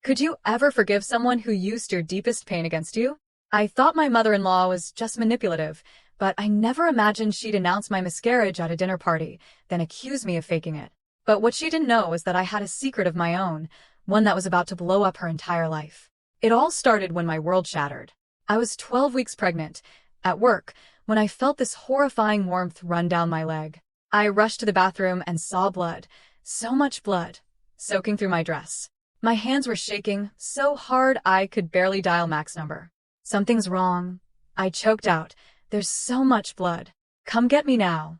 Could you ever forgive someone who used your deepest pain against you? I thought my mother-in-law was just manipulative, but I never imagined she'd announce my miscarriage at a dinner party, then accuse me of faking it. But what she didn't know was that I had a secret of my own, one that was about to blow up her entire life. It all started when my world shattered. I was 12 weeks pregnant, at work, when I felt this horrifying warmth run down my leg. I rushed to the bathroom and saw blood, so much blood, soaking through my dress. My hands were shaking so hard I could barely dial Mac's number. "Something's wrong," I choked out. "There's so much blood. Come get me now."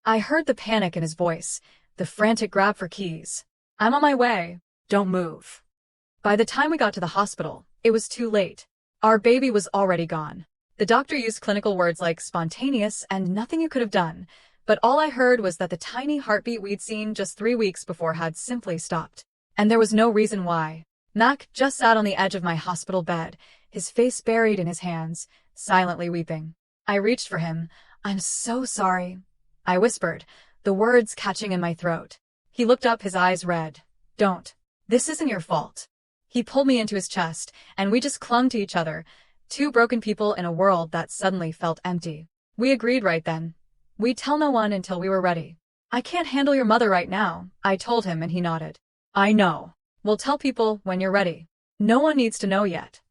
I heard the panic in his voice, the frantic grab for keys. "I'm on my way. Don't move." By the time we got to the hospital, it was too late. Our baby was already gone. The doctor used clinical words like spontaneous and nothing you could have done, but all I heard was that the tiny heartbeat we'd seen just 3 weeks before had simply stopped. And there was no reason why. Mac just sat on the edge of my hospital bed, his face buried in his hands, silently weeping. I reached for him. "I'm so sorry," I whispered, the words catching in my throat. He looked up, his eyes red. "Don't. This isn't your fault." He pulled me into his chest, and we just clung to each other, two broken people in a world that suddenly felt empty. We agreed right then. We'd tell no one until we were ready. "I can't handle your mother right now," I told him, and he nodded. "I know. We'll tell people when you're ready. No one needs to know yet."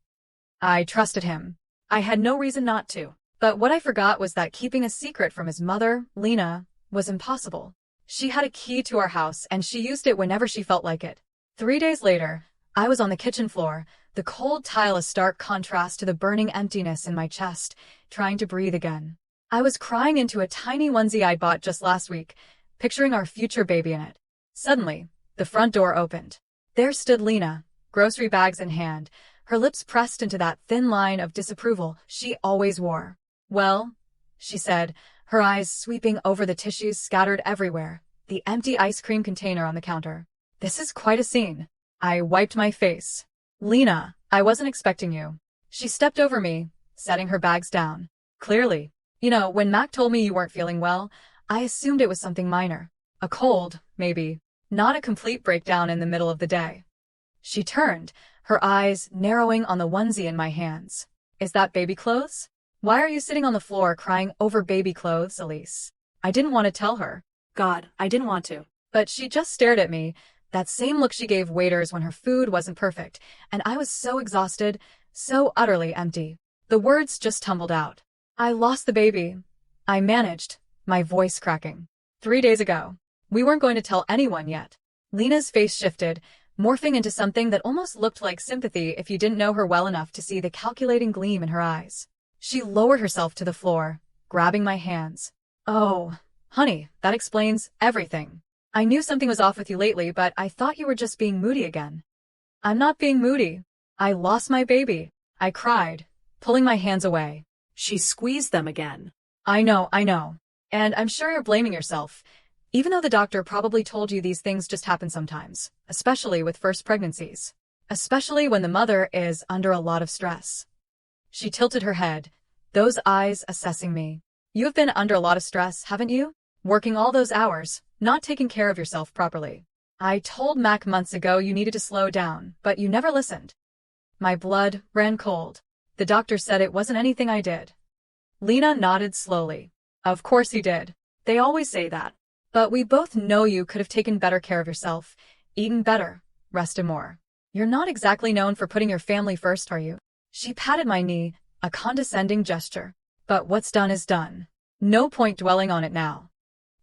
I trusted him. I had no reason not to. But what I forgot was that keeping a secret from his mother, Lena, was impossible. She had a key to our house, and she used it whenever she felt like it. 3 days later, I was on the kitchen floor, the cold tile a stark contrast to the burning emptiness in my chest, trying to breathe again. I was crying into a tiny onesie I'd bought just last week, picturing our future baby in it. Suddenly, the front door opened. There stood Lena, grocery bags in hand, her lips pressed into that thin line of disapproval she always wore. "Well," she said, her eyes sweeping over the tissues scattered everywhere, the empty ice cream container on the counter. "This is quite a scene." I wiped my face. "Lena, I wasn't expecting you." She stepped over me, setting her bags down. "Clearly. When Mac told me you weren't feeling well, I assumed it was something minor. A cold, maybe. Not a complete breakdown in the middle of the day." She turned, her eyes narrowing on the onesie in my hands. "Is that baby clothes? Why are you sitting on the floor crying over baby clothes, Elise?" I didn't want to tell her. God, I didn't want to. But she just stared at me, that same look she gave waiters when her food wasn't perfect, and I was so exhausted, so utterly empty. The words just tumbled out. "I lost the baby," I managed, my voice cracking. 3 days ago. We weren't going to tell anyone yet." Lena's face shifted, morphing into something that almost looked like sympathy if you didn't know her well enough to see the calculating gleam in her eyes. She lowered herself to the floor, grabbing my hands. "Oh, honey, that explains everything. I knew something was off with you lately, but I thought you were just being moody again." "I'm not being moody. I lost my baby," I cried, pulling my hands away. She squeezed them again. I know. And I'm sure you're blaming yourself, even though the doctor probably told you these things just happen sometimes, especially with first pregnancies. Especially when the mother is under a lot of stress." She tilted her head, those eyes assessing me. "You have been under a lot of stress, haven't you? Working all those hours, not taking care of yourself properly. I told Mac months ago you needed to slow down, but you never listened." My blood ran cold. The doctor said it wasn't anything I did. Lena nodded slowly. "Of course he did. They always say that. But we both know you could have taken better care of yourself, eaten better, rested more. You're not exactly known for putting your family first, are you?" She patted my knee, a condescending gesture. "But what's done is done. No point dwelling on it now."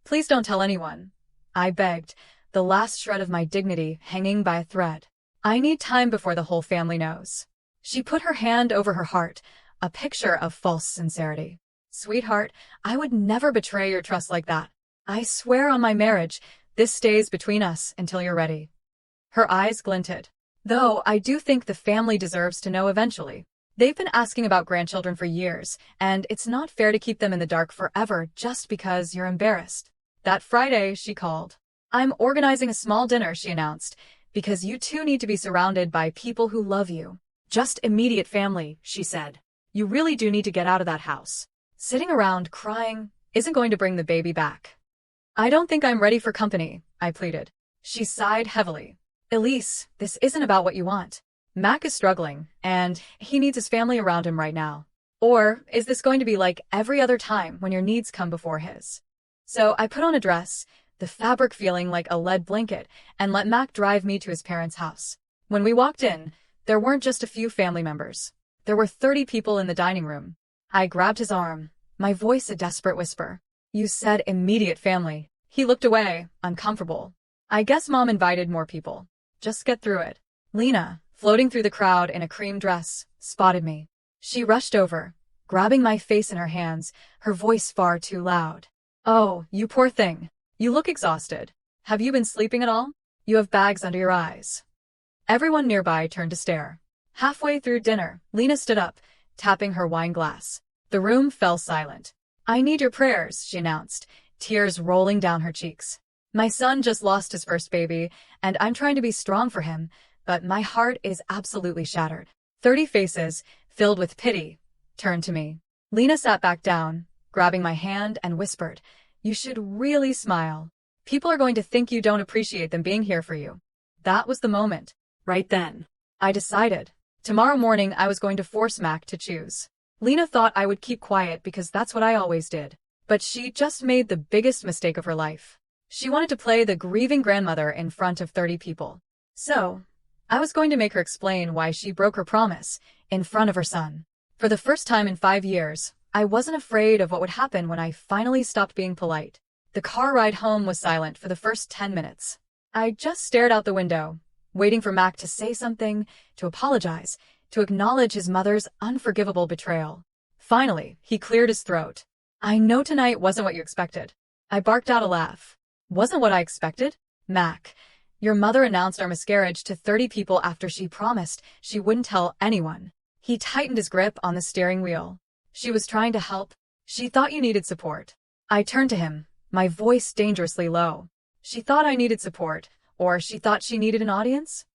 "Please don't tell anyone," I begged, the last shred of my dignity hanging by a thread. "I need time before the whole family knows." She put her hand over her heart, a picture of false sincerity. "Sweetheart, I would never betray your trust like that. I swear on my marriage, this stays between us until you're ready." Her eyes glinted. "Though I do think the family deserves to know eventually. They've been asking about grandchildren for years, and it's not fair to keep them in the dark forever just because you're embarrassed." That Friday, she called. "I'm organizing a small dinner," she announced, "because you two need to be surrounded by people who love you. Just immediate family," she said. "You really do need to get out of that house. Sitting around crying isn't going to bring the baby back." "I don't think I'm ready for company," I pleaded. She sighed heavily. "Elise, this isn't about what you want. Mac is struggling, and he needs his family around him right now. Or is this going to be like every other time when your needs come before his? So I put on a dress, the fabric feeling like a lead blanket, and let Mac drive me to his parents' house. When we walked in, there weren't just a few family members. There were 30 people in the dining room. I grabbed his arm, my voice a desperate whisper. You said immediate family. He looked away, uncomfortable. I guess Mom invited more people. Just get through it. Lena, floating through the crowd in a cream dress, spotted me. She rushed over, grabbing my face in her hands, her voice far too loud. Oh, you poor thing. You look exhausted. Have you been sleeping at all? You have bags under your eyes. Everyone nearby turned to stare. Halfway through dinner, Lena stood up, tapping her wine glass. The room fell silent. I need your prayers, she announced, tears rolling down her cheeks. My son just lost his first baby, and I'm trying to be strong for him, but my heart is absolutely shattered. 30 faces, filled with pity, turned to me. Lena sat back down, grabbing my hand and whispered, You should really smile. People are going to think you don't appreciate them being here for you. That was the moment. Right then, I decided. Tomorrow morning I was going to force Mac to choose. Lena thought I would keep quiet because that's what I always did. But she just made the biggest mistake of her life. She wanted to play the grieving grandmother in front of 30 people. So, I was going to make her explain why she broke her promise in front of her son. For the first time in 5 years, I wasn't afraid of what would happen when I finally stopped being polite. The car ride home was silent for the first 10 minutes. I just stared out the window, waiting for Mac to say something, to apologize, to acknowledge his mother's unforgivable betrayal. Finally, he cleared his throat. I know tonight wasn't what you expected. I barked out a laugh. Wasn't what I expected? Mac, your mother announced our miscarriage to 30 people after she promised she wouldn't tell anyone. He tightened his grip on the steering wheel. She was trying to help. She thought you needed support. I turned to him, my voice dangerously low. She thought I needed support, or she thought she needed an audience?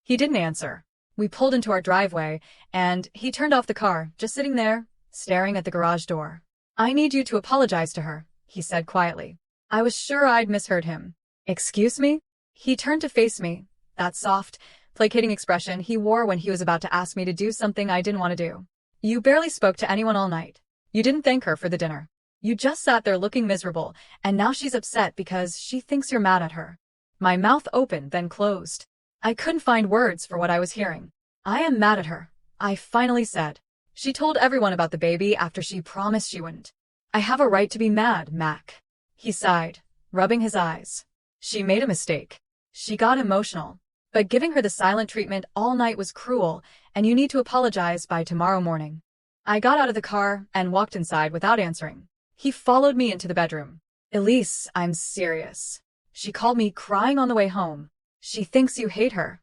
He didn't answer. We pulled into our driveway, and he turned off the car, just sitting there, staring at the garage door. I need you to apologize to her, he said quietly. I was sure I'd misheard him. Excuse me? He turned to face me, that soft, placating expression he wore when he was about to ask me to do something I didn't want to do. You barely spoke to anyone all night. You didn't thank her for the dinner. You just sat there looking miserable, and now she's upset because she thinks you're mad at her. My mouth opened, then closed. I couldn't find words for what I was hearing. I am mad at her, I finally said. She told everyone about the baby after she promised she wouldn't. I have a right to be mad, Mac. He sighed, rubbing his eyes. She made a mistake. She got emotional. But giving her the silent treatment all night was cruel, and you need to apologize by tomorrow morning. I got out of the car and walked inside without answering. He followed me into the bedroom. Elise, I'm serious. She called me crying on the way home. She thinks you hate her.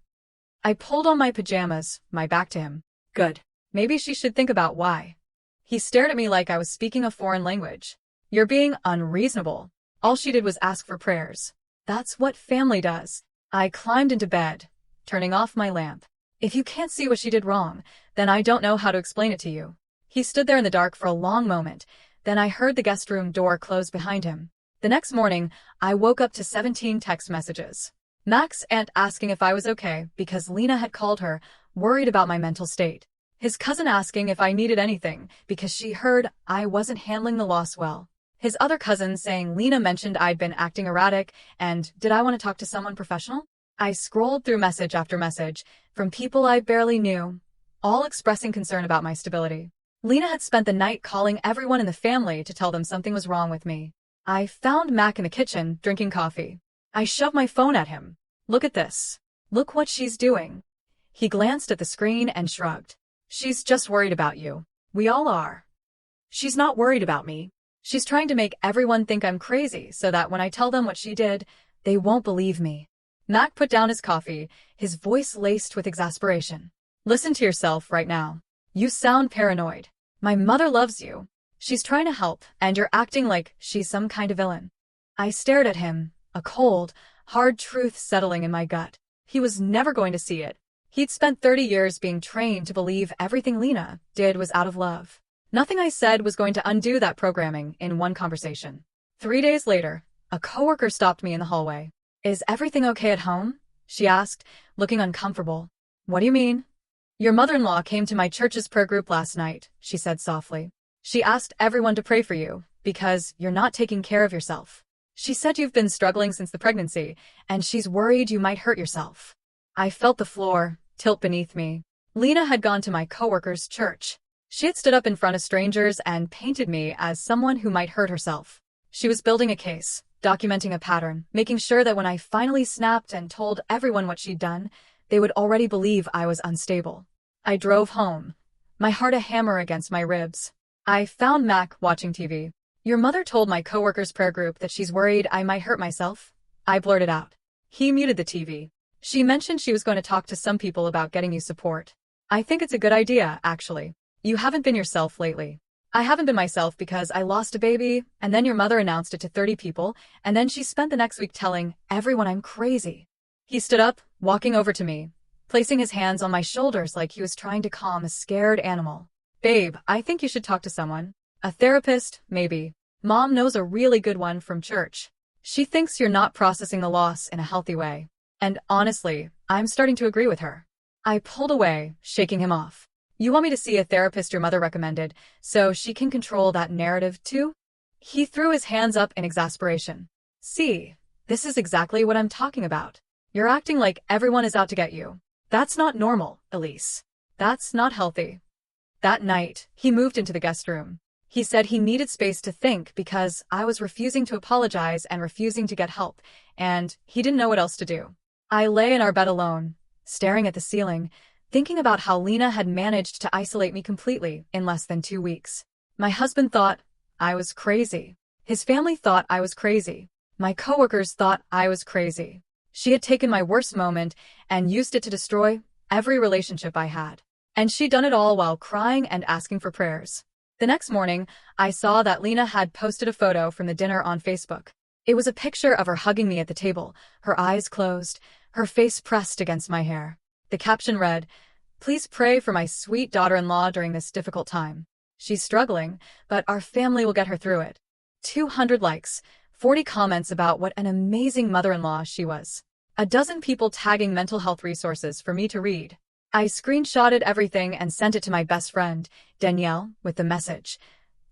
I pulled on my pajamas, my back to him. Good. Maybe she should think about why. He stared at me like I was speaking a foreign language. You're being unreasonable. All she did was ask for prayers. That's what family does. I climbed into bed, turning off my lamp. If you can't see what she did wrong, then I don't know how to explain it to you. He stood there in the dark for a long moment. Then I heard the guest room door close behind him. The next morning, I woke up to 17 text messages. Mac's aunt asking if I was okay because Lena had called her, worried about my mental state. His cousin asking if I needed anything because she heard I wasn't handling the loss well. His other cousin saying Lena mentioned I'd been acting erratic and did I want to talk to someone professional? I scrolled through message after message from people I barely knew, all expressing concern about my stability. Lena had spent the night calling everyone in the family to tell them something was wrong with me. I found Mac in the kitchen, drinking coffee. I shoved my phone at him. Look at this. Look what she's doing. He glanced at the screen and shrugged. She's just worried about you. We all are. She's not worried about me. She's trying to make everyone think I'm crazy so that when I tell them what she did, they won't believe me. Mac put down his coffee, his voice laced with exasperation. Listen to yourself right now. You sound paranoid. My mother loves you. She's trying to help, and you're acting like she's some kind of villain. I stared at him, a cold, hard truth settling in my gut. He was never going to see it. He'd spent 30 years being trained to believe everything Lena did was out of love. Nothing I said was going to undo that programming in one conversation. 3 days later, a coworker stopped me in the hallway. Is everything okay at home? She asked, looking uncomfortable. What do you mean? Your mother-in-law came to my church's prayer group last night, she said softly. She asked everyone to pray for you, because you're not taking care of yourself. She said you've been struggling since the pregnancy, and she's worried you might hurt yourself. I felt the floor tilt beneath me. Lena had gone to my coworker's church. She had stood up in front of strangers and painted me as someone who might hurt herself. She was building a case, documenting a pattern, making sure that when I finally snapped and told everyone what she'd done, they would already believe I was unstable. I drove home, my heart a hammer against my ribs. I found Mac watching TV. Your mother told my coworker's prayer group that she's worried I might hurt myself, I blurted out. He muted the TV. She mentioned she was going to talk to some people about getting you support. I think it's a good idea, actually. You haven't been yourself lately. I haven't been myself because I lost a baby, and then your mother announced it to 30 people, and then she spent the next week telling everyone I'm crazy. He stood up, walking over to me, placing his hands on my shoulders like he was trying to calm a scared animal. Babe, I think you should talk to someone. A therapist, maybe. Mom knows a really good one from church. She thinks you're not processing the loss in a healthy way. And honestly, I'm starting to agree with her. I pulled away, shaking him off. You want me to see a therapist your mother recommended, so she can control that narrative too? He threw his hands up in exasperation. See, this is exactly what I'm talking about. You're acting like everyone is out to get you. That's not normal, Elise. That's not healthy. That night, he moved into the guest room. He said he needed space to think because I was refusing to apologize and refusing to get help, and he didn't know what else to do. I lay in our bed alone, staring at the ceiling, thinking about how Lena had managed to isolate me completely in less than 2 weeks. My husband thought I was crazy. His family thought I was crazy. My coworkers thought I was crazy. She had taken my worst moment and used it to destroy every relationship I had. And she'd done it all while crying and asking for prayers. The next morning, I saw that Lena had posted a photo from the dinner on Facebook. It was a picture of her hugging me at the table, her eyes closed, her face pressed against my hair. The caption read, "Please pray for my sweet daughter-in-law during this difficult time. She's struggling, but our family will get her through it." 200 likes, 40 comments about what an amazing mother-in-law she was. A dozen people tagging mental health resources for me to read. I screenshotted everything and sent it to my best friend, Danielle, with the message,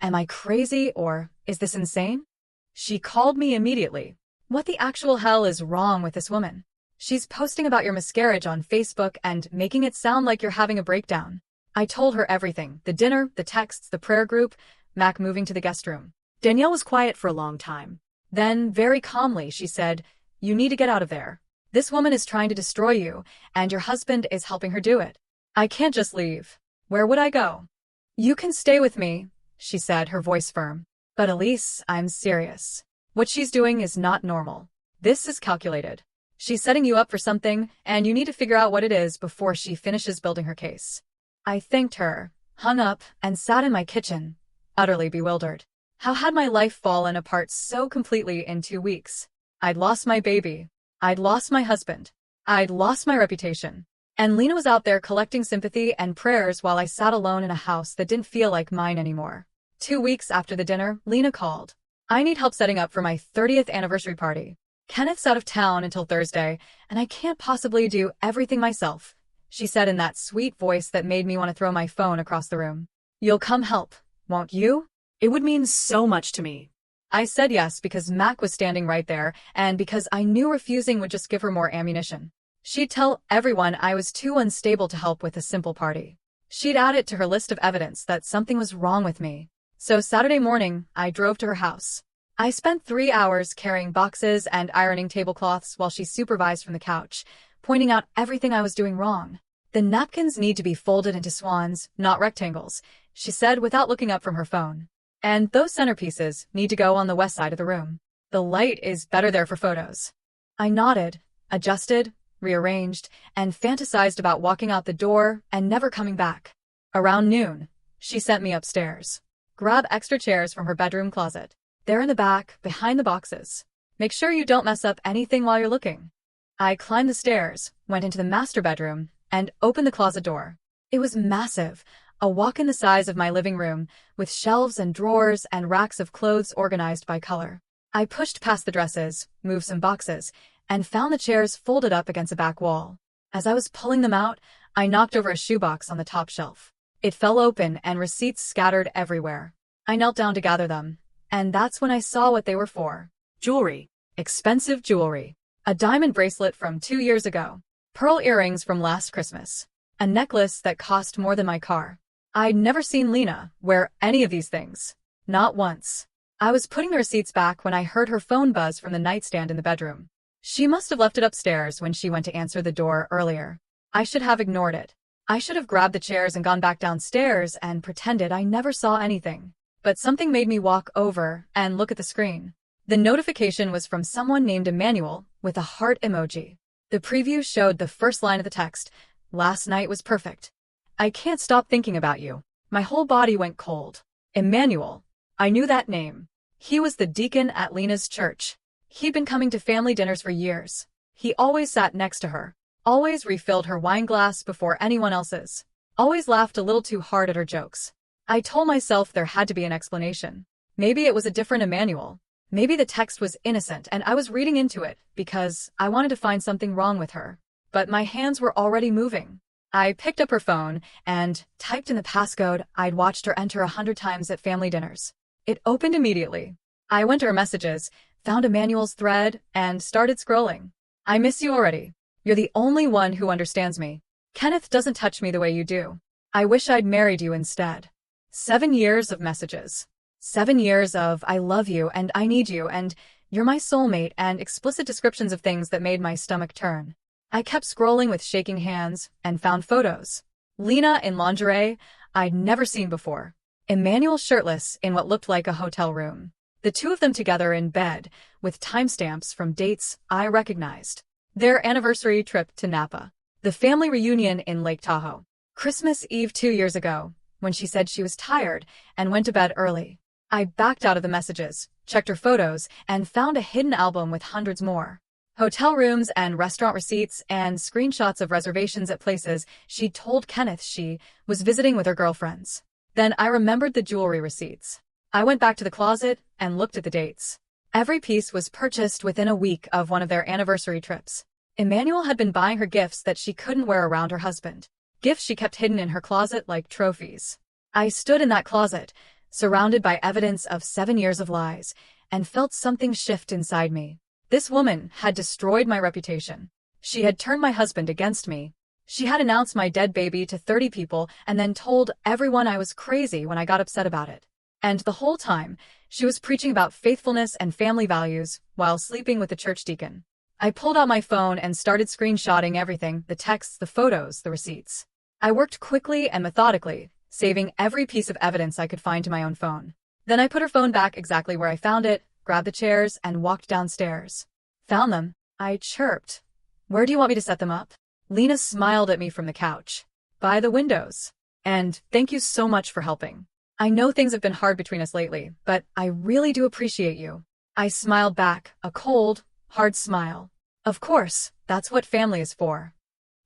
"Am I crazy or is this insane?" She called me immediately. "What the actual hell is wrong with this woman? She's posting about your miscarriage on Facebook and making it sound like you're having a breakdown." I told her everything, the dinner, the texts, the prayer group, Mac moving to the guest room. Danielle was quiet for a long time. Then, very calmly, she said, "You need to get out of there. This woman is trying to destroy you, and your husband is helping her do it. I can't just leave. Where would I go?" "You can stay with me," she said, her voice firm. "But Elise, I'm serious. What she's doing is not normal. This is calculated. She's setting you up for something, and you need to figure out what it is before she finishes building her case." I thanked her, hung up, and sat in my kitchen, utterly bewildered. How had my life fallen apart so completely in 2 weeks? I'd lost my baby. I'd lost my husband. I'd lost my reputation. And Lena was out there collecting sympathy and prayers while I sat alone in a house that didn't feel like mine anymore. 2 weeks after the dinner, Lena called. "I need help setting up for my 30th anniversary party. Kenneth's out of town until Thursday, and I can't possibly do everything myself," she said in that sweet voice that made me want to throw my phone across the room. "You'll come help, won't you?" It would mean so much to me. I said yes because Mac was standing right there and because I knew refusing would just give her more ammunition. She'd tell everyone I was too unstable to help with a simple party. She'd add it to her list of evidence that something was wrong with me. So Saturday morning, I drove to her house. I spent 3 hours carrying boxes and ironing tablecloths while she supervised from the couch, pointing out everything I was doing wrong. "The napkins need to be folded into swans, not rectangles," she said without looking up from her phone. "And those centerpieces need to go on the west side of the room. The light is better there for photos." I nodded, adjusted, rearranged, and fantasized about walking out the door and never coming back. Around noon, she sent me upstairs. "Grab extra chairs from her bedroom closet. They're in the back, behind the boxes. Make sure you don't mess up anything while you're looking." I climbed the stairs, went into the master bedroom, and opened the closet door. It was massive, a walk-in the size of my living room, with shelves and drawers and racks of clothes organized by color. I pushed past the dresses, moved some boxes, and found the chairs folded up against a back wall. As I was pulling them out, I knocked over a shoebox on the top shelf. It fell open and receipts scattered everywhere. I knelt down to gather them, and that's when I saw what they were for. Jewelry. Expensive jewelry. A diamond bracelet from 2 years ago. Pearl earrings from last Christmas. A necklace that cost more than my car. I'd never seen Lena wear any of these things. Not once. I was putting the receipts back when I heard her phone buzz from the nightstand in the bedroom. She must have left it upstairs when she went to answer the door earlier. I should have ignored it. I should have grabbed the chairs and gone back downstairs and pretended I never saw anything. But something made me walk over and look at the screen. The notification was from someone named Emmanuel with a heart emoji. The preview showed the first line of the text. Last night was perfect. I can't stop thinking about you. My whole body went cold. Emmanuel. I knew that name. He was the deacon at Lena's church. He'd been coming to family dinners for years. He always sat next to her. Always refilled her wine glass before anyone else's. Always laughed a little too hard at her jokes. I told myself there had to be an explanation. Maybe it was a different Emmanuel. Maybe the text was innocent and I was reading into it because I wanted to find something wrong with her. But my hands were already moving. I picked up her phone and typed in the passcode I'd watched her enter 100 times at family dinners. It opened immediately. I went to her messages, found Emmanuel's thread, and started scrolling. I miss you already. You're the only one who understands me. Kenneth doesn't touch me the way you do. I wish I'd married you instead. 7 years of messages. 7 years of I love you and I need you and you're my soulmate and explicit descriptions of things that made my stomach turn. I kept scrolling with shaking hands and found photos. Lena in lingerie I'd never seen before. Emmanuel shirtless in what looked like a hotel room. The two of them together in bed, with timestamps from dates I recognized. Their anniversary trip to Napa. The family reunion in Lake Tahoe. Christmas Eve 2 years ago, when she said she was tired and went to bed early. I backed out of the messages, checked her photos, and found a hidden album with hundreds more. Hotel rooms and restaurant receipts and screenshots of reservations at places she'd told Kenneth she was visiting with her girlfriends. Then I remembered the jewelry receipts. I went back to the closet and looked at the dates. Every piece was purchased within a week of one of their anniversary trips. Emmanuel had been buying her gifts that she couldn't wear around her husband. Gifts she kept hidden in her closet like trophies. I stood in that closet, surrounded by evidence of 7 years of lies, and felt something shift inside me. This woman had destroyed my reputation. She had turned my husband against me. She had announced my dead baby to 30 people and then told everyone I was crazy when I got upset about it. And the whole time, she was preaching about faithfulness and family values while sleeping with the church deacon. I pulled out my phone and started screenshotting everything, the texts, the photos, the receipts. I worked quickly and methodically, saving every piece of evidence I could find to my own phone. Then I put her phone back exactly where I found it, grabbed the chairs, and walked downstairs. Found them. I chirped. Where do you want me to set them up? Lena smiled at me from the couch. By the windows. And thank you so much for helping. I know things have been hard between us lately, but I really do appreciate you. I smiled back, a cold, hard smile. Of course, that's what family is for.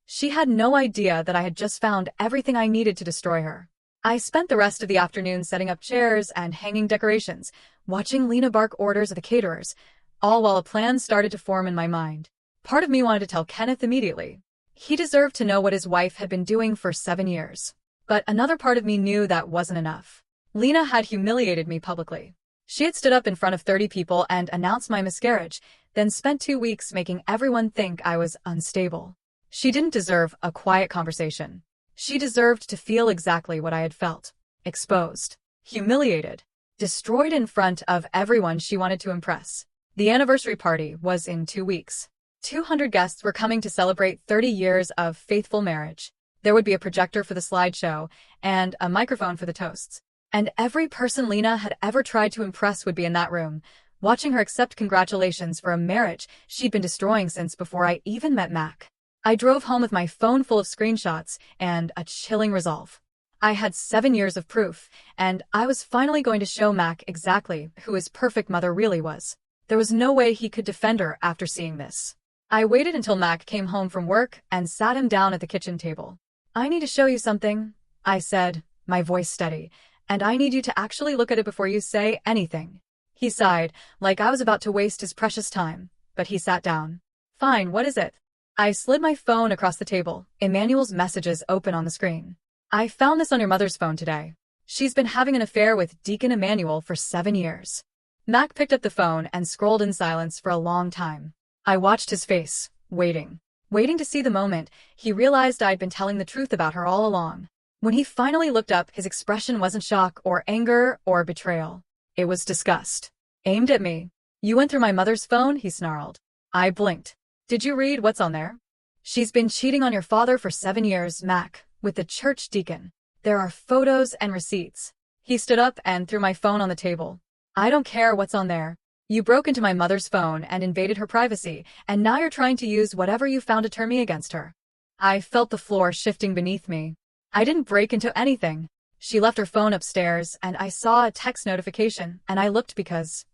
She had no idea that I had just found everything I needed to destroy her. I spent the rest of the afternoon setting up chairs and hanging decorations, watching Lena bark orders at the caterers, all while a plan started to form in my mind. Part of me wanted to tell Kenneth immediately. He deserved to know what his wife had been doing for 7 years. But another part of me knew that wasn't enough. Lena had humiliated me publicly. She had stood up in front of 30 people and announced my miscarriage, then spent 2 weeks making everyone think I was unstable. She didn't deserve a quiet conversation. She deserved to feel exactly what I had felt. Exposed. Humiliated. Destroyed in front of everyone she wanted to impress. The anniversary party was in 2 weeks. 200 guests were coming to celebrate 30 years of faithful marriage. There would be a projector for the slideshow and a microphone for the toasts. And every person Lena had ever tried to impress would be in that room, watching her accept congratulations for a marriage she'd been destroying since before I even met Mac. I drove home with my phone full of screenshots and a chilling resolve. I had 7 years of proof, and I was finally going to show Mac exactly who his perfect mother really was. There was no way he could defend her after seeing this. I waited until Mac came home from work and sat him down at the kitchen table. I need to show you something, I said, my voice steady, and I need you to actually look at it before you say anything. He sighed, like I was about to waste his precious time, but he sat down. Fine, what is it? I slid my phone across the table, Emmanuel's messages open on the screen. I found this on your mother's phone today. She's been having an affair with Deacon Emmanuel for 7 years. Mac picked up the phone and scrolled in silence for a long time. I watched his face, waiting to see the moment he realized I'd been telling the truth about her all along. When he finally looked up, his expression wasn't shock or anger or betrayal. It was disgust. Aimed at me. "You went through my mother's phone?" he snarled. I blinked. "Did you read what's on there? She's been cheating on your father for 7 years, Mac, with the church deacon. There are photos and receipts." He stood up and threw my phone on the table. "I don't care what's on there. You broke into my mother's phone and invaded her privacy, and now you're trying to use whatever you found to turn me against her." I felt the floor shifting beneath me. I didn't break into anything. She left her phone upstairs, and I saw a text notification, and I looked because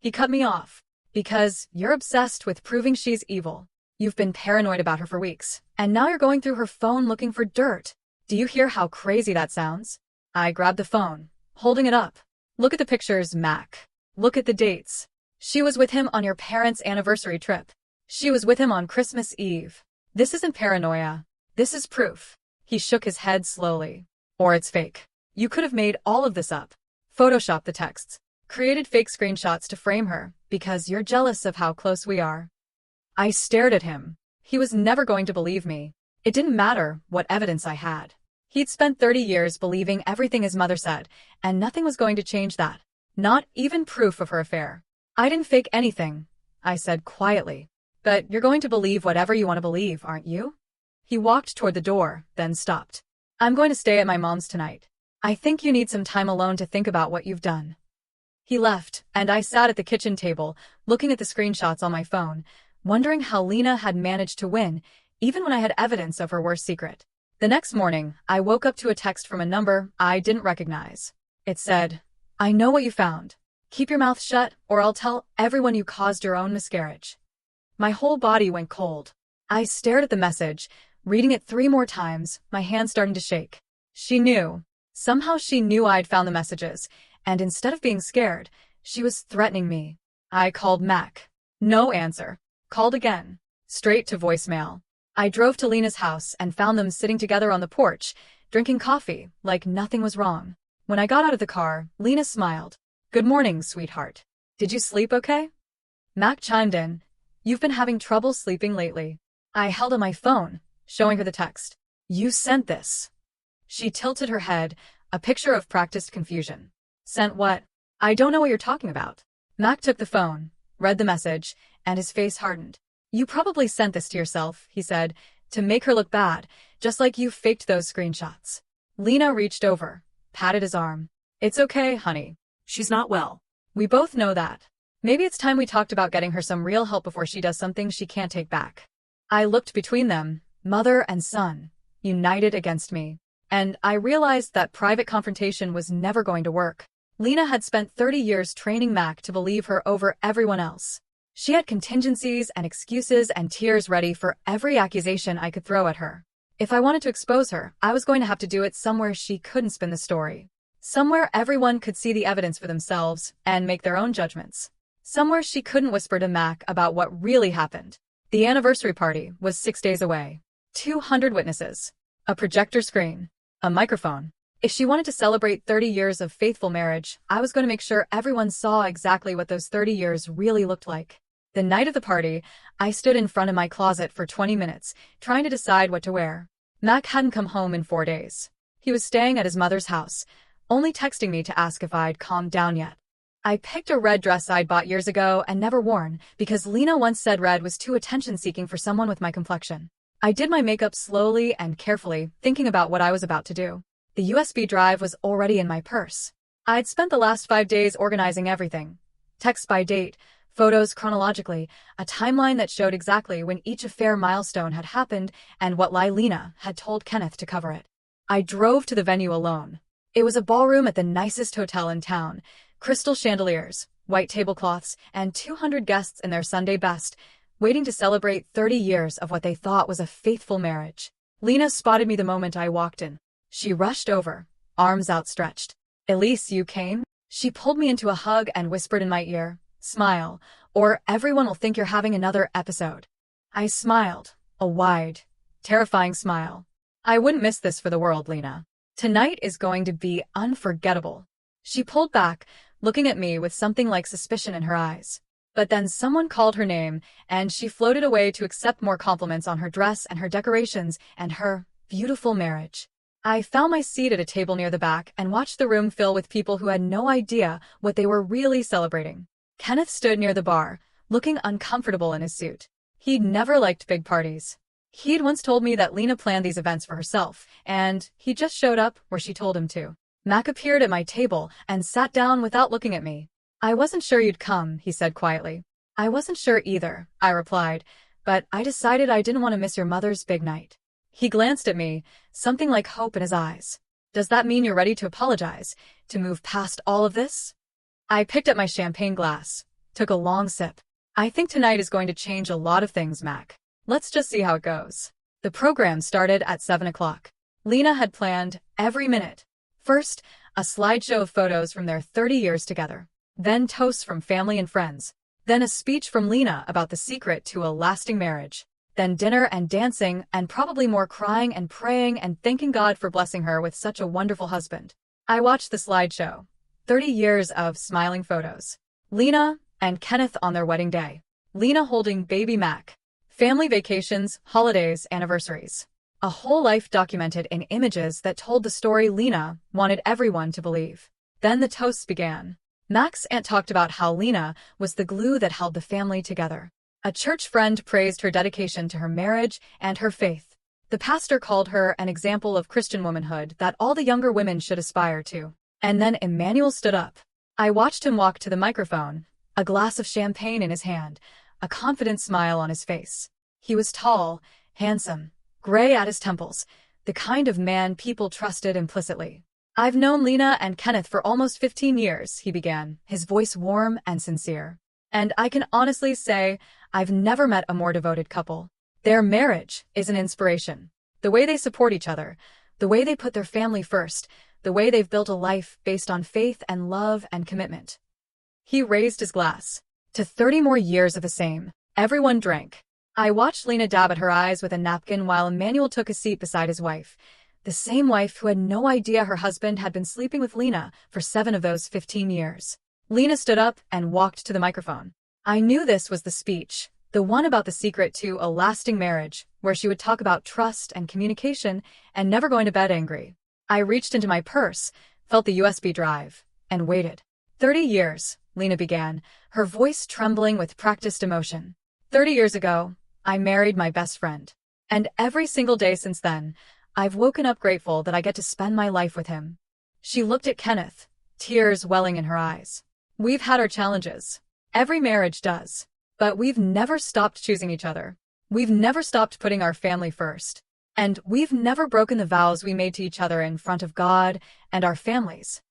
he cut me off. "Because you're obsessed with proving she's evil. You've been paranoid about her for weeks, and now you're going through her phone looking for dirt. Do you hear how crazy that sounds?" I grabbed the phone, holding it up. "Look at the pictures, Mac. Look at the dates. She was with him on your parents' anniversary trip. She was with him on Christmas Eve. This isn't paranoia. This is proof." He shook his head slowly. "Or it's fake. You could have made all of this up. Photoshopped the texts. Created fake screenshots to frame her, because you're jealous of how close we are." I stared at him. He was never going to believe me. It didn't matter what evidence I had. He'd spent 30 years believing everything his mother said, and nothing was going to change that. Not even proof of her affair. "I didn't fake anything," I said quietly. "But you're going to believe whatever you want to believe, aren't you?" He walked toward the door, then stopped. "I'm going to stay at my mom's tonight. I think you need some time alone to think about what you've done." He left, and I sat at the kitchen table, looking at the screenshots on my phone, wondering how Lena had managed to win, even when I had evidence of her worst secret. The next morning, I woke up to a text from a number I didn't recognize. It said, "I know what you found. Keep your mouth shut, or I'll tell everyone you caused your own miscarriage." My whole body went cold. I stared at the message, reading it 3 more times, my hands starting to shake. She knew. Somehow she knew I'd found the messages, and instead of being scared, she was threatening me. I called Mac. No answer. Called again. Straight to voicemail. I drove to Lena's house and found them sitting together on the porch, drinking coffee, like nothing was wrong. When I got out of the car, Lena smiled. "Good morning, sweetheart. Did you sleep okay?" Mac chimed in. "You've been having trouble sleeping lately." I held on my phone, showing her the text. "You sent this." She tilted her head, a picture of practiced confusion. "Sent what? I don't know what you're talking about." Mac took the phone, read the message, and his face hardened. "You probably sent this to yourself," he said, "to make her look bad, just like you faked those screenshots." Lena reached over, patted his arm. "It's okay, honey. She's not well." We both know that. Maybe it's time we talked about getting her some real help before she does something she can't take back." I looked between them, mother and son, united against me. And I realized that private confrontation was never going to work. Lena had spent 30 years training Mac to believe her over everyone else. She had contingencies and excuses and tears ready for every accusation I could throw at her. If I wanted to expose her, I was going to have to do it somewhere she couldn't spin the story. Somewhere everyone could see the evidence for themselves and make their own judgments. Somewhere she couldn't whisper to Mac about what really happened. The anniversary party was 6 days away. 200 witnesses. A projector screen. A microphone. If she wanted to celebrate 30 years of faithful marriage, I was going to make sure everyone saw exactly what those 30 years really looked like. The night of the party, I stood in front of my closet for 20 minutes, trying to decide what to wear. Mac hadn't come home in 4 days. He was staying at his mother's house, only texting me to ask if I'd calmed down yet. I picked a red dress I'd bought years ago and never worn, because Lena once said red was too attention-seeking for someone with my complexion. I did my makeup slowly and carefully, thinking about what I was about to do. The USB drive was already in my purse. I'd spent the last 5 days organizing everything. Texts by date, photos chronologically, a timeline that showed exactly when each affair milestone had happened and what lie Lena had told Kenneth to cover it. I drove to the venue alone. It was a ballroom at the nicest hotel in town. Crystal chandeliers, white tablecloths, and 200 guests in their Sunday best, waiting to celebrate 30 years of what they thought was a faithful marriage. Lena spotted me the moment I walked in. She rushed over, arms outstretched. "Elise, you came?" She pulled me into a hug and whispered in my ear, "Smile, or everyone will think you're having another episode." I smiled, a wide, terrifying smile. I wouldn't miss this for the world, Lena. Tonight is going to be unforgettable. She pulled back, looking at me with something like suspicion in her eyes. But then someone called her name, and she floated away to accept more compliments on her dress and her decorations and her beautiful marriage. I found my seat at a table near the back and watched the room fill with people who had no idea what they were really celebrating. Kenneth stood near the bar, looking uncomfortable in his suit. He'd never liked big parties. He'd once told me that Lena planned these events for herself, and he just showed up where she told him to. Mac appeared at my table and sat down without looking at me. I wasn't sure you'd come, he said quietly. I wasn't sure either, I replied, but I decided I didn't want to miss your mother's big night. He glanced at me, something like hope in his eyes. Does that mean you're ready to apologize, to move past all of this? I picked up my champagne glass, took a long sip. I think tonight is going to change a lot of things, Mac. Let's just see how it goes. The program started at 7 o'clock. Lena had planned every minute. First, a slideshow of photos from their 30 years together. Then toasts from family and friends. Then a speech from Lena about the secret to a lasting marriage. Then dinner and dancing and probably more crying and praying and thanking God for blessing her with such a wonderful husband. I watched the slideshow. 30 years of smiling photos. Lena and Kenneth on their wedding day. Lena holding baby Mac. Family vacations, holidays, anniversaries. A whole life documented in images that told the story Lena wanted everyone to believe. Then the toasts began. Mac's aunt talked about how Lena was the glue that held the family together. A church friend praised her dedication to her marriage and her faith. The pastor called her an example of Christian womanhood that all the younger women should aspire to. And then Emmanuel stood up. I watched him walk to the microphone, a glass of champagne in his hand, a confident smile on his face. He was tall, handsome, gray at his temples, the kind of man people trusted implicitly. I've known Lena and Kenneth for almost 15 years, he began, his voice warm and sincere. And I can honestly say, I've never met a more devoted couple. Their marriage is an inspiration. The way they support each other, the way they put their family first, the way they've built a life based on faith and love and commitment. He raised his glass. To 30 more years of the same. Everyone drank. I watched Lena dab at her eyes with a napkin while Emmanuel took a seat beside his wife. The same wife who had no idea her husband had been sleeping with Lena for 7 of those 15 years. Lena stood up and walked to the microphone. I knew this was the speech, the one about the secret to a lasting marriage, where she would talk about trust and communication and never going to bed angry. I reached into my purse, felt the USB drive, and waited. 30 years, Lena began, her voice trembling with practiced emotion. 30 years ago, I married my best friend. And every single day since then, I've woken up grateful that I get to spend my life with him. She looked at Kenneth, tears welling in her eyes. We've had our challenges. Every marriage does. But we've never stopped choosing each other. We've never stopped putting our family first. And we've never broken the vows we made to each other in front of God and our families.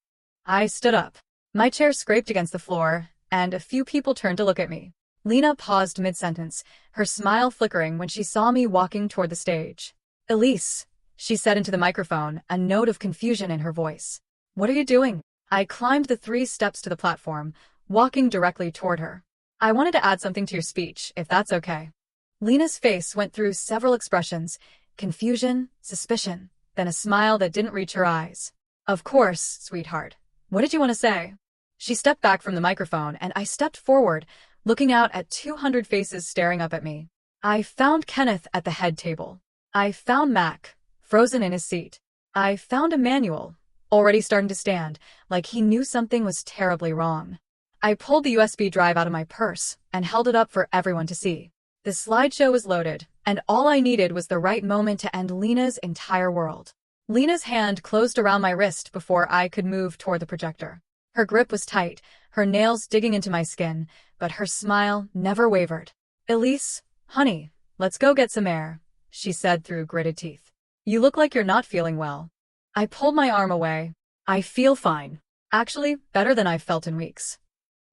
I stood up. My chair scraped against the floor, and a few people turned to look at me. Lena paused mid-sentence, her smile flickering when she saw me walking toward the stage. Elise, she said into the microphone, a note of confusion in her voice. What are you doing? I climbed the 3 steps to the platform, walking directly toward her. I wanted to add something to your speech, if that's okay. Lena's face went through several expressions, confusion, suspicion, then a smile that didn't reach her eyes. Of course, sweetheart. What did you want to say? She stepped back from the microphone and I stepped forward, looking out at 200 faces staring up at me. I found Kenneth at the head table. I found Mac, frozen in his seat. I found Emmanuel, already starting to stand, like he knew something was terribly wrong. I pulled the USB drive out of my purse and held it up for everyone to see. The slideshow was loaded, and all I needed was the right moment to end Lena's entire world. Lena's hand closed around my wrist before I could move toward the projector. Her grip was tight, her nails digging into my skin, but her smile never wavered. Elise, honey, let's go get some air, she said through gritted teeth. You look like you're not feeling well. I pulled my arm away. I feel fine. Actually, better than I've felt in weeks.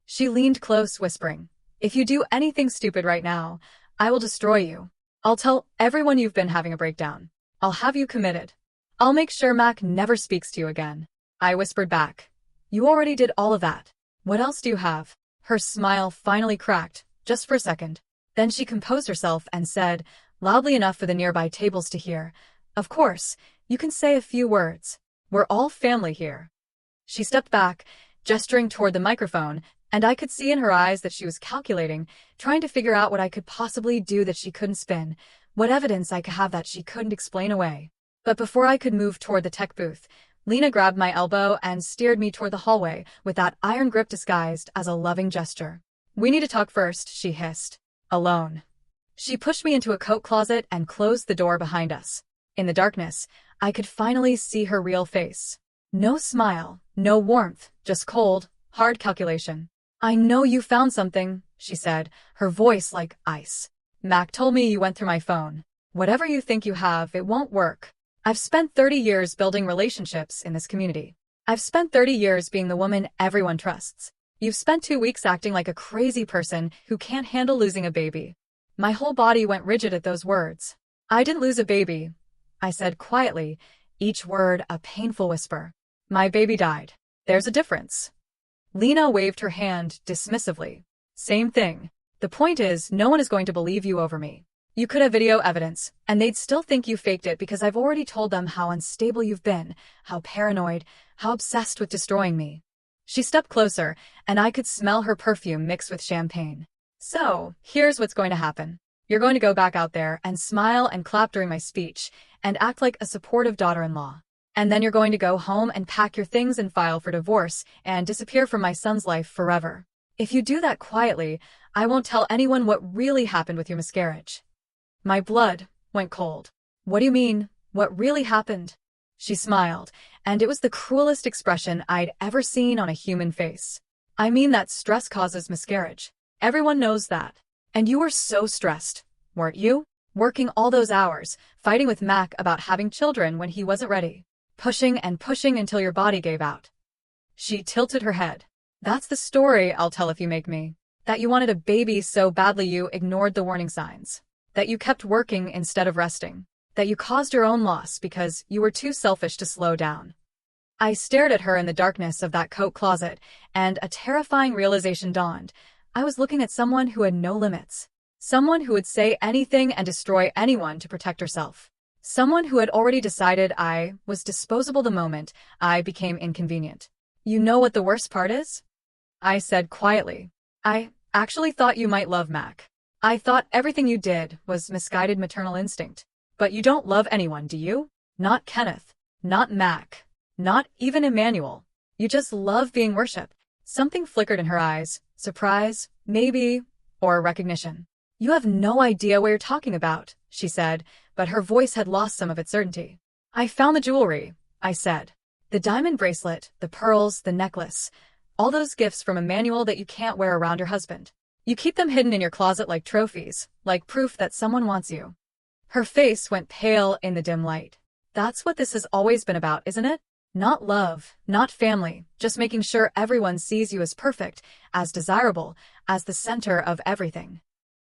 She leaned close, whispering, if you do anything stupid right now, I will destroy you. I'll tell everyone you've been having a breakdown. I'll have you committed. I'll make sure Mac never speaks to you again. I whispered back. You already did all of that. What else do you have? Her smile finally cracked, just for a second. Then she composed herself and said, loudly enough for the nearby tables to hear. "Of course, you can say a few words. We're all family here." She stepped back, gesturing toward the microphone, and I could see in her eyes that she was calculating, trying to figure out what I could possibly do that she couldn't spin, what evidence I could have that she couldn't explain away. But before I could move toward the tech booth, Lena grabbed my elbow and steered me toward the hallway with that iron grip disguised as a loving gesture. "We need to talk first," she hissed. "Alone." She pushed me into a coat closet and closed the door behind us. In the darkness, I could finally see her real face. No smile, no warmth, just cold, hard calculation. "I know you found something," she said, her voice like ice. "Mac told me you went through my phone. Whatever you think you have, it won't work. I've spent 30 years building relationships in this community. I've spent 30 years being the woman everyone trusts. You've spent 2 weeks acting like a crazy person who can't handle losing a baby." My whole body went rigid at those words. "I didn't lose a baby," I said quietly, each word a painful whisper. "My baby died. There's a difference." Lena waved her hand dismissively. "Same thing. The point is, no one is going to believe you over me. You could have video evidence, and they'd still think you faked it because I've already told them how unstable you've been, how paranoid, how obsessed with destroying me." She stepped closer, and I could smell her perfume mixed with champagne. "So, here's what's going to happen. You're going to go back out there and smile and clap during my speech and act like a supportive daughter-in-law. And then you're going to go home and pack your things and file for divorce and disappear from my son's life forever. If you do that quietly, I won't tell anyone what really happened with your miscarriage." My blood went cold. "What do you mean, what really happened?" She smiled, and it was the cruelest expression I'd ever seen on a human face. "I mean that stress causes miscarriage. Everyone knows that. And you were so stressed, weren't you? Working all those hours, fighting with Mac about having children when he wasn't ready. Pushing and pushing until your body gave out." She tilted her head. "That's the story I'll tell if you make me. That you wanted a baby so badly you ignored the warning signs. That you kept working instead of resting. That you caused your own loss because you were too selfish to slow down." I stared at her in the darkness of that coat closet, and a terrifying realization dawned. I was looking at someone who had no limits. Someone who would say anything and destroy anyone to protect herself. Someone who had already decided I was disposable the moment I became inconvenient. "You know what the worst part is?" I said quietly. "I actually thought you might love Mac. I thought everything you did was misguided maternal instinct. But you don't love anyone, do you? Not Kenneth. Not Mac. Not even Emmanuel. You just love being worshipped." Something flickered in her eyes. Surprise, maybe, or recognition. "You have no idea what you're talking about," she said, but her voice had lost some of its certainty. "I found the jewelry," I said. "The diamond bracelet, the pearls, the necklace. All those gifts from Emmanuel that you can't wear around your husband. You keep them hidden in your closet like trophies, like proof that someone wants you." Her face went pale in the dim light. "That's what this has always been about, isn't it? Not love, not family, just making sure everyone sees you as perfect, as desirable, as the center of everything."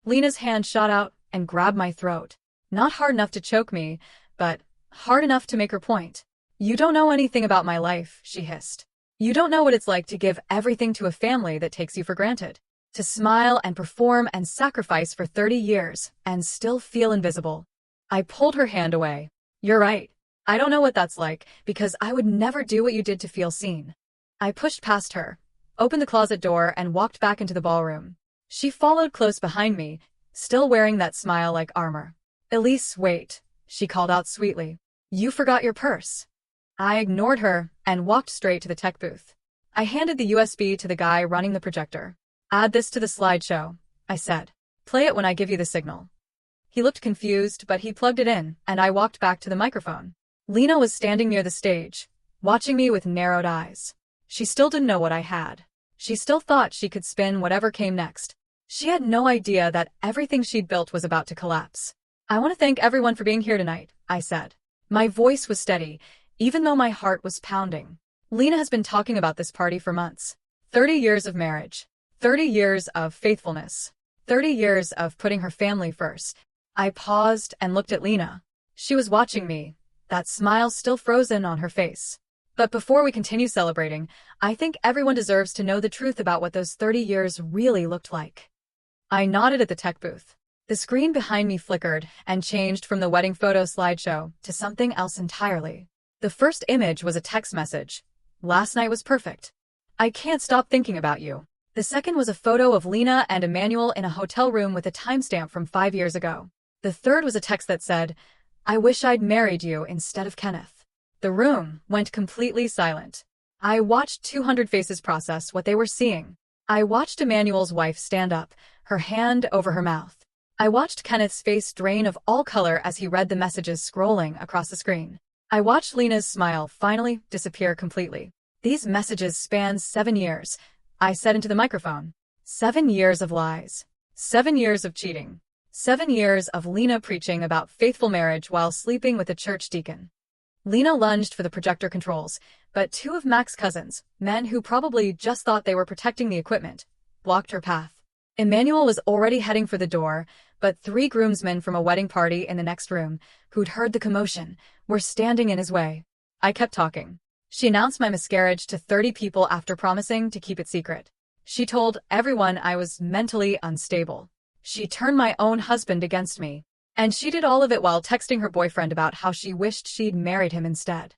Lena's hand shot out and grabbed my throat. Not hard enough to choke me, but hard enough to make her point. "You don't know anything about my life," she hissed. "You don't know what it's like to give everything to a family that takes you for granted. To smile and perform and sacrifice for 30 years and still feel invisible." I pulled her hand away. "You're right. I don't know what that's like, because I would never do what you did to feel seen." I pushed past her, opened the closet door, and walked back into the ballroom. She followed close behind me, still wearing that smile like armor. "Elise, wait," she called out sweetly. "You forgot your purse." I ignored her and walked straight to the tech booth. I handed the USB to the guy running the projector. "Add this to the slideshow," I said. "Play it when I give you the signal." He looked confused, but he plugged it in, and I walked back to the microphone. Lena was standing near the stage, watching me with narrowed eyes. She still didn't know what I had. She still thought she could spin whatever came next. She had no idea that everything she'd built was about to collapse. "I want to thank everyone for being here tonight," I said. My voice was steady, even though my heart was pounding. "Lena has been talking about this party for months. 30 years of marriage. 30 years of faithfulness. 30 years of putting her family first." I paused and looked at Lena. She was watching me, that smile still frozen on her face. "But before we continue celebrating, I think everyone deserves to know the truth about what those 30 years really looked like." I nodded at the tech booth. The screen behind me flickered and changed from the wedding photo slideshow to something else entirely. The first image was a text message. Last night was perfect. I can't stop thinking about you. The second was a photo of Lena and Emmanuel in a hotel room with a timestamp from 5 years ago. The third was a text that said, I wish I'd married you instead of Kenneth. The room went completely silent. I watched 200 faces process what they were seeing. I watched Emmanuel's wife stand up, her hand over her mouth. I watched Kenneth's face drain of all color as he read the messages scrolling across the screen. I watched Lena's smile finally disappear completely. These messages spanned 7 years, I said into the microphone. 7 years of lies. 7 years of cheating. 7 years of Lena preaching about faithful marriage while sleeping with a church deacon. Lena lunged for the projector controls, but 2 of Mac's cousins, men who probably just thought they were protecting the equipment, blocked her path. Emmanuel was already heading for the door, but 3 groomsmen from a wedding party in the next room, who'd heard the commotion, were standing in his way. I kept talking. She announced my miscarriage to 30 people after promising to keep it secret. She told everyone I was mentally unstable. She turned my own husband against me. And she did all of it while texting her boyfriend about how she wished she'd married him instead.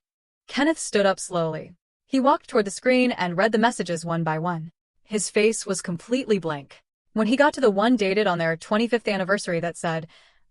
Kenneth stood up slowly. He walked toward the screen and read the messages one by one. His face was completely blank. When he got to the one dated on their 25th anniversary that said,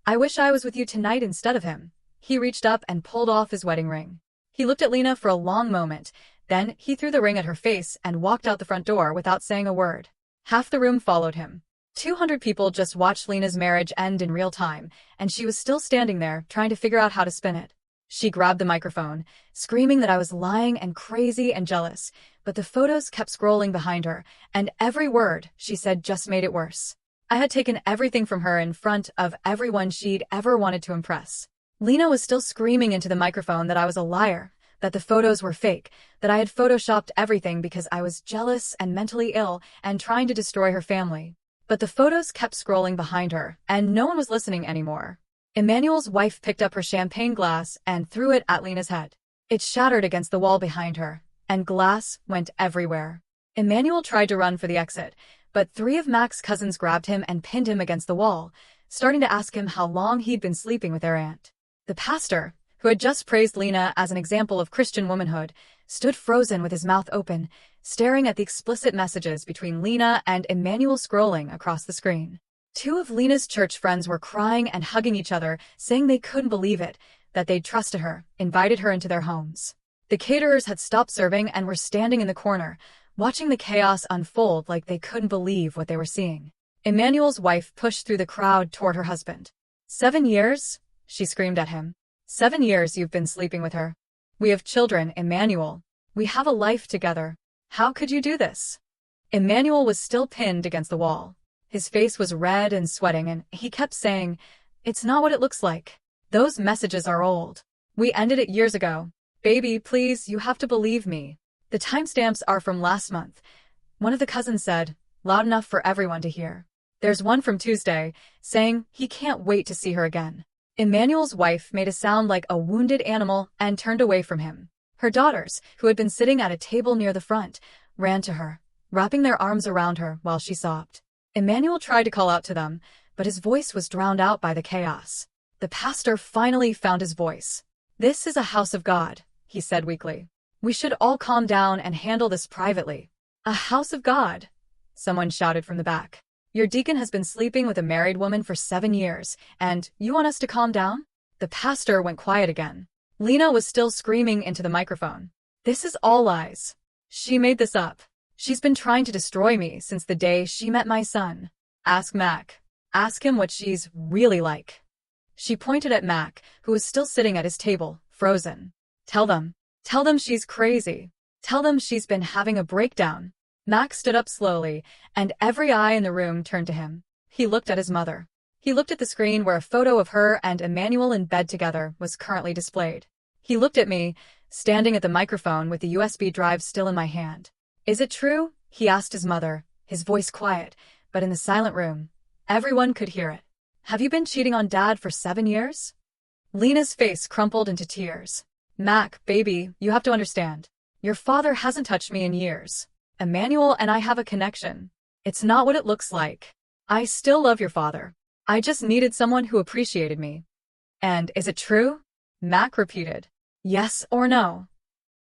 I wish I was with you tonight instead of him, he reached up and pulled off his wedding ring. He looked at Lena for a long moment, then he threw the ring at her face and walked out the front door without saying a word. Half the room followed him. 200 people just watched Lena's marriage end in real time, and she was still standing there trying to figure out how to spin it. She grabbed the microphone, screaming that I was lying and crazy and jealous, but the photos kept scrolling behind her, and every word she said just made it worse. I had taken everything from her in front of everyone she'd ever wanted to impress. Lena was still screaming into the microphone that I was a liar, that the photos were fake, that I had photoshopped everything because I was jealous and mentally ill and trying to destroy her family. But the photos kept scrolling behind her, and no one was listening anymore. Emmanuel's wife picked up her champagne glass and threw it at Lena's head. It shattered against the wall behind her, and glass went everywhere. Emmanuel tried to run for the exit, but 3 of Mac's cousins grabbed him and pinned him against the wall, starting to ask him how long he'd been sleeping with their aunt. The pastor, who had just praised Lena as an example of Christian womanhood, stood frozen with his mouth open, staring at the explicit messages between Lena and Emmanuel scrolling across the screen. 2 of Lena's church friends were crying and hugging each other, saying they couldn't believe it, that they'd trusted her, invited her into their homes. The caterers had stopped serving and were standing in the corner, watching the chaos unfold like they couldn't believe what they were seeing. Emmanuel's wife pushed through the crowd toward her husband. 7 years? She screamed at him. 7 years you've been sleeping with her. We have children, Emmanuel. We have a life together. How could you do this? Emmanuel was still pinned against the wall. His face was red and sweating, and he kept saying, It's not what it looks like. Those messages are old. We ended it years ago. Baby, please, you have to believe me. The timestamps are from last month. One of the cousins said, loud enough for everyone to hear. There's one from Tuesday, saying he can't wait to see her again. Emmanuel's wife made a sound like a wounded animal and turned away from him. Her daughters, who had been sitting at a table near the front, ran to her, wrapping their arms around her while she sobbed. Emmanuel tried to call out to them, but his voice was drowned out by the chaos. The pastor finally found his voice. This is a house of God, he said weakly. We should all calm down and handle this privately. A house of God, someone shouted from the back. Your deacon has been sleeping with a married woman for 7 years, and you want us to calm down? The pastor went quiet again. Lena was still screaming into the microphone. This is all lies. She made this up. She's been trying to destroy me since the day she met my son. Ask Mac. Ask him what she's really like. She pointed at Mac, who was still sitting at his table, frozen. Tell them. Tell them she's crazy. Tell them she's been having a breakdown. Mac stood up slowly, and every eye in the room turned to him. He looked at his mother. He looked at the screen where a photo of her and Emmanuel in bed together was currently displayed. He looked at me, standing at the microphone with the USB drive still in my hand. Is it true? He asked his mother, his voice quiet, but in the silent room, everyone could hear it. Have you been cheating on Dad for 7 years? Lena's face crumpled into tears. Mac, baby, you have to understand. Your father hasn't touched me in years. Emmanuel and I have a connection. It's not what it looks like. I still love your father. I just needed someone who appreciated me. And is it true? Mac repeated. Yes or no?